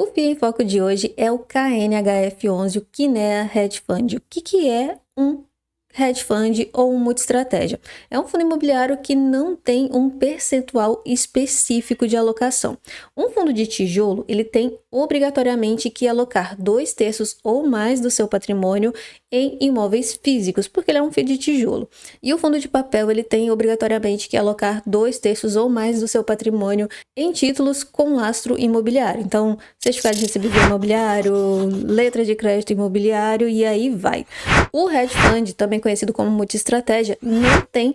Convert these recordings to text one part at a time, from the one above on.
O FII em Foco de hoje é o KNHF11, o Kinea Hedge Fund. O que é um hedge fund ou um multi-estratégia? É um fundo imobiliário que não tem um percentual específico de alocação. Um fundo de tijolo, ele tem obrigatoriamente que alocar 2/3 ou mais do seu patrimônio em imóveis físicos, porque ele é um FII de tijolo. E o fundo de papel, ele tem obrigatoriamente que alocar 2/3 ou mais do seu patrimônio em títulos com lastro imobiliário. Então, certificado de recebível imobiliário, letra de crédito imobiliário e aí vai. O hedge fund, também conhecido como multi-estratégia, não tem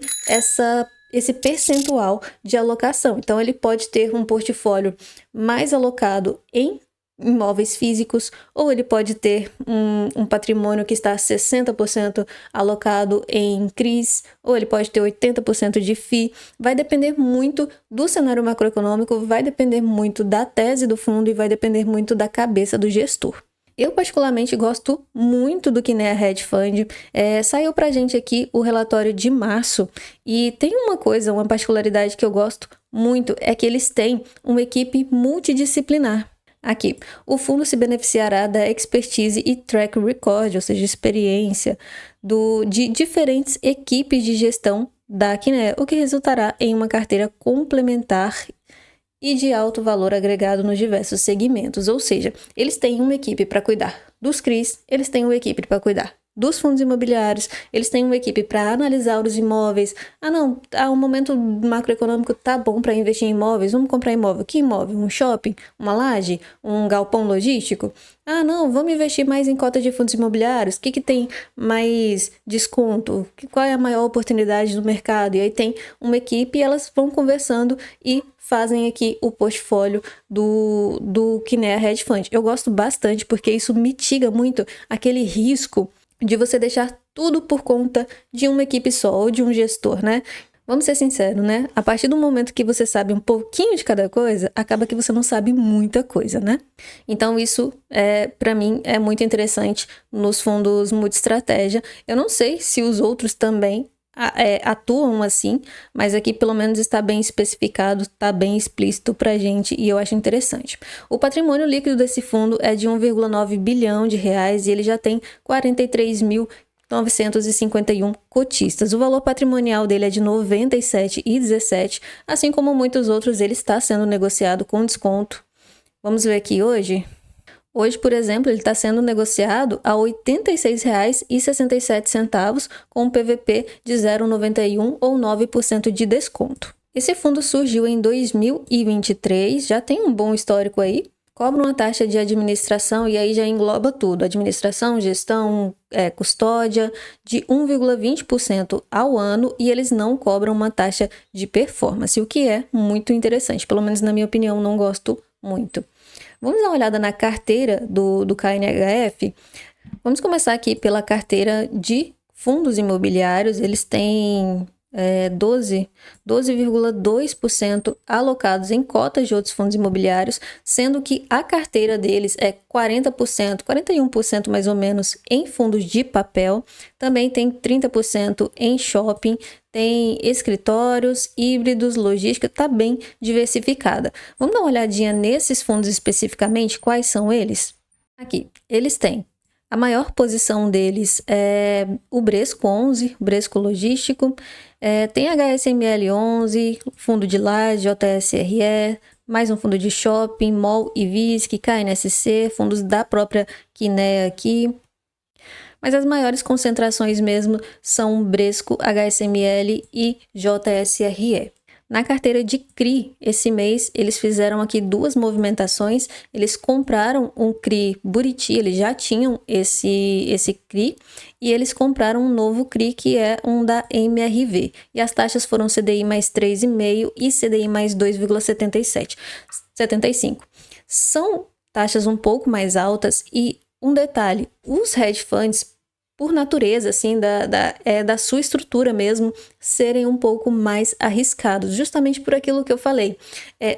esse percentual de alocação. Então, ele pode ter um portfólio mais alocado em imóveis físicos, ou ele pode ter um patrimônio que está 60% alocado em CRIs, ou ele pode ter 80% de FII. Vai depender muito do cenário macroeconômico, vai depender muito da tese do fundo e vai depender muito da cabeça do gestor. Eu particularmente gosto muito do Kinea Hedge Fund. Saiu pra gente aqui o relatório de março e tem uma particularidade que eu gosto muito, é que eles têm uma equipe multidisciplinar. Aqui, o fundo se beneficiará da expertise e track record, ou seja, experiência de diferentes equipes de gestão da Kinea, o que resultará em uma carteira complementar e de alto valor agregado nos diversos segmentos. Ou seja, eles têm uma equipe para cuidar dos CRIs, eles têm uma equipe para cuidar dos fundos imobiliários, eles têm uma equipe para analisar os imóveis. O momento macroeconômico tá bom para investir em imóveis, vamos comprar imóvel. Que imóvel? Um shopping? Uma laje? Um galpão logístico? Vamos investir mais em cota de fundos imobiliários. O que tem mais desconto? Qual é a maior oportunidade do mercado? E aí tem uma equipe e elas vão conversando e fazem aqui o portfólio do Kinea Hedge Fund. Eu gosto bastante porque isso mitiga muito aquele risco de você deixar tudo por conta de uma equipe só ou de um gestor, né? Vamos ser sinceros, né? A partir do momento que você sabe um pouquinho de cada coisa, acaba que você não sabe muita coisa, né? Então isso, para mim, é muito interessante nos fundos multi-estratégia. Eu não sei se os outros também atuam assim, mas aqui pelo menos está bem especificado, está bem explícito pra gente e eu acho interessante. O patrimônio líquido desse fundo é de 1,9 bilhão de reais e ele já tem 43.951 cotistas. O valor patrimonial dele é de 97,17, assim como muitos outros, ele está sendo negociado com desconto. Vamos ver aqui hoje. Hoje, por exemplo, ele está sendo negociado a R$ 86,67 com um PVP de 0,91 ou 9% de desconto. Esse fundo surgiu em 2023, já tem um bom histórico aí, cobra uma taxa de administração e aí já engloba tudo, administração, gestão, custódia, de 1,20% ao ano e eles não cobram uma taxa de performance, o que é muito interessante, pelo menos na minha opinião, não gosto muito. Vamos dar uma olhada na carteira do KNHF. Vamos começar aqui pela carteira de fundos imobiliários. Eles têm 12,2% alocados em cotas de outros fundos imobiliários, sendo que a carteira deles é 40%, 41% mais ou menos em fundos de papel. Também tem 30% em shopping, tem escritórios, híbridos, logística, tá bem diversificada. Vamos dar uma olhadinha nesses fundos especificamente, quais são eles? Aqui, eles têm. A maior posição deles é o Bresco 11, Bresco Logístico, tem HSML 11, fundo de laje, JSRE, mais um fundo de shopping, MOL e VISC, KNSC, fundos da própria Kinea aqui. Mas as maiores concentrações mesmo são Bresco, HSML e JSRE. Na carteira de CRI, esse mês, eles fizeram aqui duas movimentações. Eles compraram um CRI Buriti, eles já tinham esse CRI, e eles compraram um novo CRI, que é um da MRV. E as taxas foram CDI mais 3,5 e CDI mais 2,75. São taxas um pouco mais altas e um detalhe, os hedge funds, por natureza, assim, da sua estrutura mesmo, serem um pouco mais arriscados, justamente por aquilo que eu falei.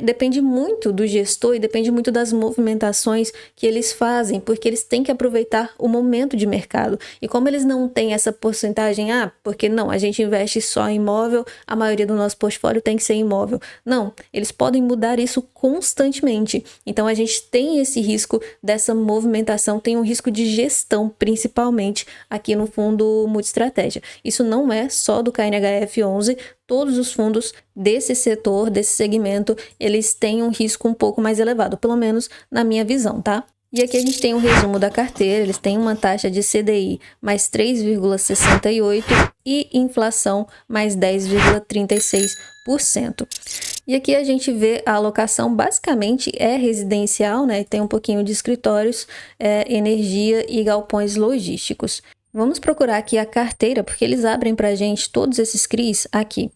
Depende muito do gestor e depende muito das movimentações que eles fazem, porque eles têm que aproveitar o momento de mercado. E como eles não têm essa porcentagem, porque não, a gente investe só em imóvel, a maioria do nosso portfólio tem que ser imóvel. Não, eles podem mudar isso constantemente. Então a gente tem esse risco dessa movimentação, tem um risco de gestão, principalmente aqui no fundo multiestratégia. Isso não é só do KNHF11, todos os fundos desse setor, desse segmento, eles têm um risco um pouco mais elevado, pelo menos na minha visão, tá? E aqui a gente tem um resumo da carteira, eles têm uma taxa de CDI mais 3,68 e inflação mais 10,36%. E aqui a gente vê a alocação basicamente é residencial, né? Tem um pouquinho de escritórios, energia e galpões logísticos. Vamos procurar aqui a carteira, porque eles abrem para a gente todos esses CRIs aqui.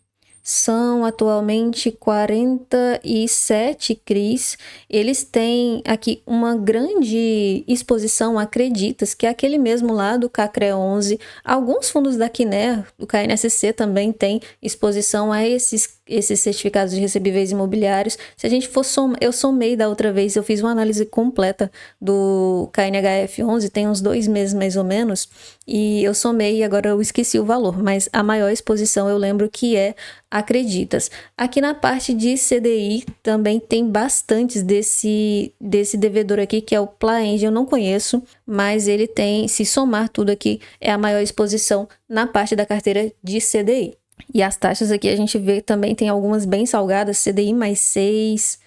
São atualmente 47 CRIs. Eles têm aqui uma grande exposição a creditas, que é aquele mesmo lá do CACRE 11. Alguns fundos da Kinea, o KNSC também tem exposição a esses certificados de recebíveis imobiliários. Se a gente for eu somei da outra vez, eu fiz uma análise completa do KNHF 11, tem uns 2 meses mais ou menos, e eu somei e agora eu esqueci o valor, mas a maior exposição eu lembro que é Acreditas. Aqui na parte de CDI também tem bastantes desse devedor aqui, que é o Plaenge, eu não conheço, mas ele tem, se somar tudo aqui, é a maior exposição na parte da carteira de CDI. E as taxas aqui a gente vê também, tem algumas bem salgadas, CDI mais 6,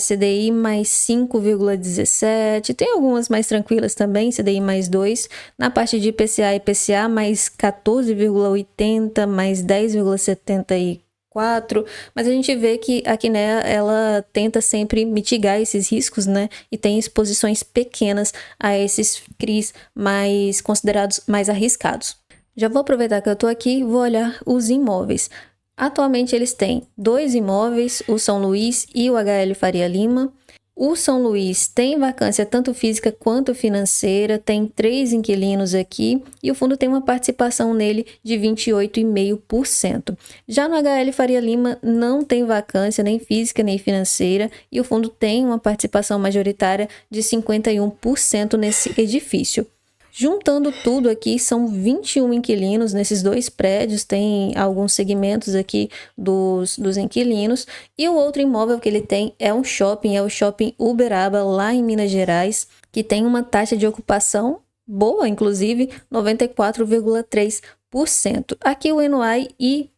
CDI mais 5,17, tem algumas mais tranquilas também, CDI mais 2, na parte de IPCA e IPCA mais 14,80, mais 10,74, mas a gente vê que a Kinea, ela tenta sempre mitigar esses riscos, né, e tem exposições pequenas a esses CRIs mais considerados mais arriscados. Já vou aproveitar que eu estou aqui e vou olhar os imóveis. Atualmente eles têm 2 imóveis, o São Luís e o HL Faria Lima. O São Luís tem vacância tanto física quanto financeira, tem 3 inquilinos aqui e o fundo tem uma participação nele de 28,5%. Já no HL Faria Lima não tem vacância nem física nem financeira e o fundo tem uma participação majoritária de 51% nesse edifício. Juntando tudo aqui, são 21 inquilinos nesses 2 prédios, tem alguns segmentos aqui dos inquilinos. E o outro imóvel que ele tem é um shopping, é o Shopping Uberaba, lá em Minas Gerais, que tem uma taxa de ocupação boa, inclusive 94,3%. Aqui o NOI e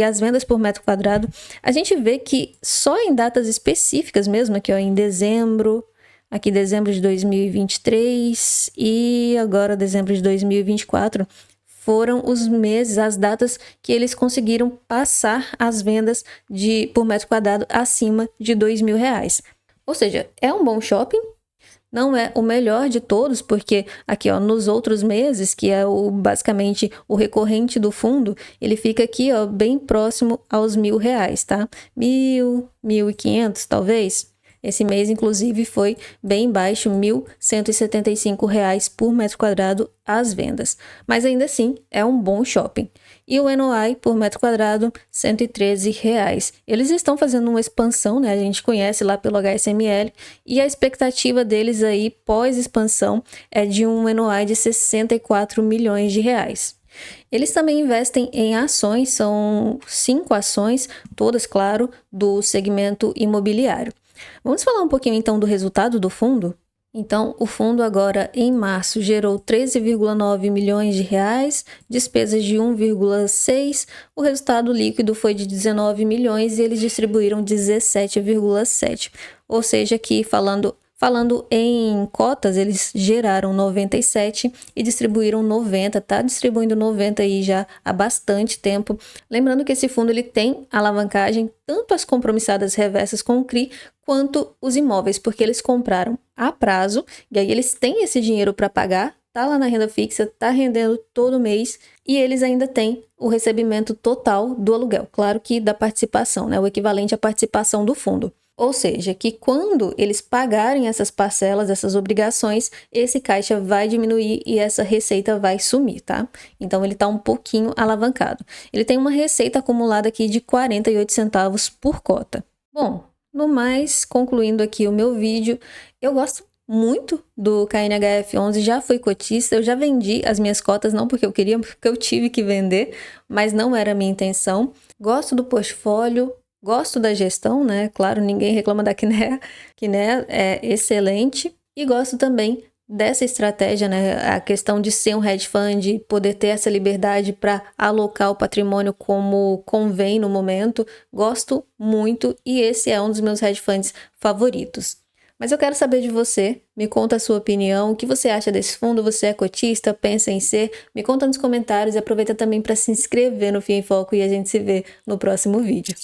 as vendas por metro quadrado, a gente vê que só em datas específicas mesmo, aqui ó, em dezembro... Aqui dezembro de 2023 e agora dezembro de 2024 foram os meses, as datas que eles conseguiram passar as vendas por metro quadrado acima de R$2.000. Ou seja, é um bom shopping, não é o melhor de todos, porque aqui ó, nos outros meses, que é basicamente o recorrente do fundo, ele fica aqui ó, bem próximo aos R$1.000, tá? 1.000, 1.500 talvez. Esse mês, inclusive, foi bem baixo, R$ 1.175 por metro quadrado as vendas. Mas ainda assim, é um bom shopping. E o NOI por metro quadrado, R$ 113. Eles estão fazendo uma expansão, né? A gente conhece lá pelo HSML. E a expectativa deles aí, pós-expansão, é de um NOI de R$ 64 milhões. Eles também investem em ações, são 5 ações, todas, claro, do segmento imobiliário. Vamos falar um pouquinho então do resultado do fundo? Então, o fundo agora em março gerou 13,9 milhões de reais, despesas de 1,6, o resultado líquido foi de 19 milhões e eles distribuíram 17,7. Ou seja, aqui falando em cotas, eles geraram 97 e distribuíram 90, tá distribuindo 90 aí já há bastante tempo. Lembrando que esse fundo ele tem alavancagem, tanto as compromissadas reversas com o CRI, quanto os imóveis, porque eles compraram a prazo, e aí eles têm esse dinheiro para pagar, tá lá na renda fixa, tá rendendo todo mês, e eles ainda têm o recebimento total do aluguel, claro que da participação, né, o equivalente à participação do fundo. Ou seja, que quando eles pagarem essas parcelas, essas obrigações, esse caixa vai diminuir e essa receita vai sumir, tá? Então ele está um pouquinho alavancado. Ele tem uma receita acumulada aqui de 48 centavos por cota. Bom, no mais, concluindo aqui o meu vídeo, eu gosto muito do KNHF11, já fui cotista, eu já vendi as minhas cotas, não porque eu queria, porque eu tive que vender, mas não era a minha intenção. Gosto do portfólio, gosto da gestão, né? Claro, ninguém reclama da Kinea. Kinea é excelente. E gosto também dessa estratégia, né? A questão de ser um hedge fund, poder ter essa liberdade para alocar o patrimônio como convém no momento. Gosto muito e esse é um dos meus hedge funds favoritos. Mas eu quero saber de você, me conta a sua opinião, o que você acha desse fundo, você é cotista, pensa em ser? Me conta nos comentários e aproveita também para se inscrever no FIA em Foco e a gente se vê no próximo vídeo.